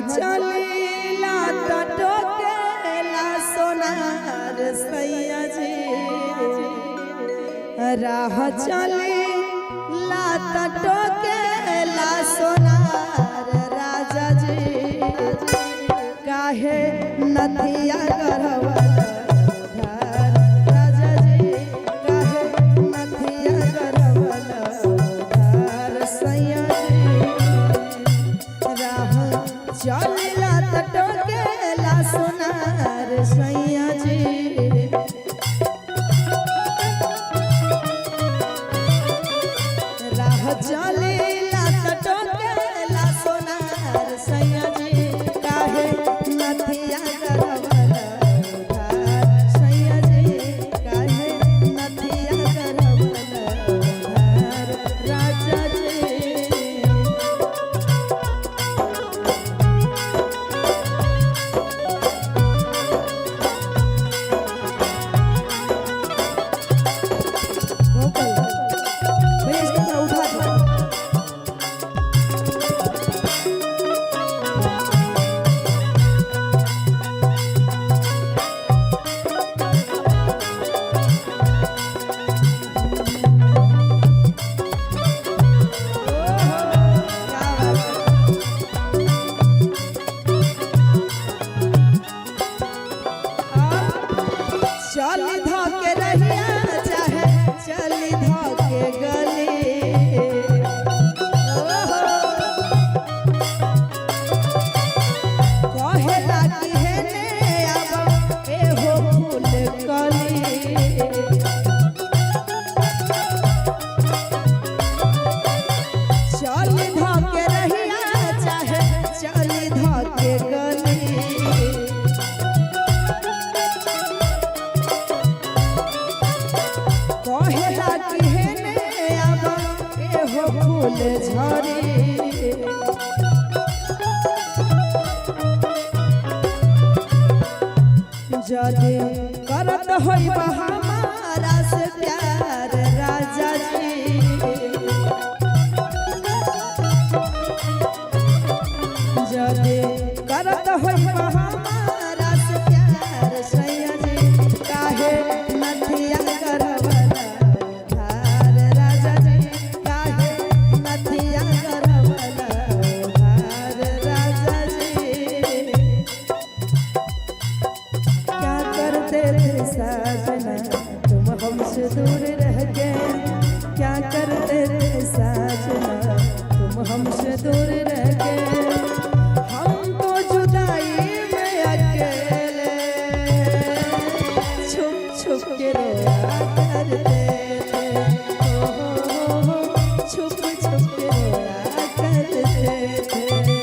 चलीला टटोकेला सोनार सैया जी राह चलीला टटोकेला सोनार राजा जी काहे नदिया गरवल राजा जी काहे नदिया गरवल सैया चलिला टटोकेला सोनार सैया जी राह चलिला टटोकेला सोनार सैया जी काहे नथिया गरवल सैया जी काहे नथिया गरवल राजा जी चली धोके रहिया चाहे चली धोके गली कहेला कि हेने अब एहो फूल कली चली धोके रहिया चाहे चली धोके गली कहेला कि हेने अब एहो फूल झड़ी जदि करत होइबा हमारा से प्यार राजा जी जदि करत होइबा हमारा से प्यार सैया जी काहे नथिया गरवल राजा जी काहे नथिया गरवल राजा जी क्या करते थे साजना तुम हमसे दूर रह गए क्या करते थे साजना तुम हमसे दूर रह गए हम तो जुदाई में अकेले छुप छुप के रोया करते थे छुप छुप के रोया करते थे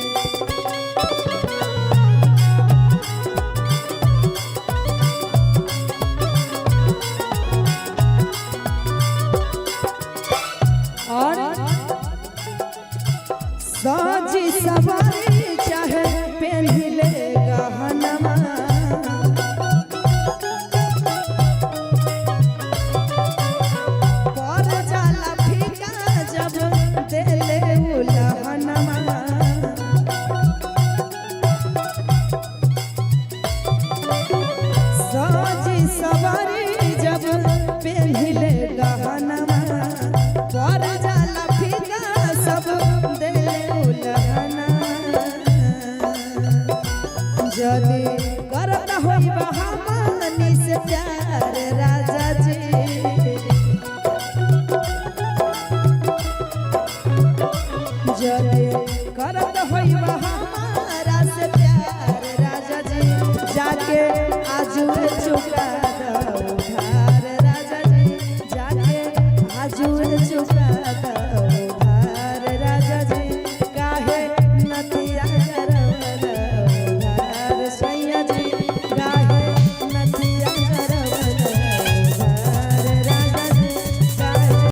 साजी सवारी चाहे पहनले गहनमा पर जाला फीका जब देले उलहनमा साजी सवारी जब पहनले गहनमा पर जाला फीका सब देले उलहना जदि करत होइबा हमनी से प्यार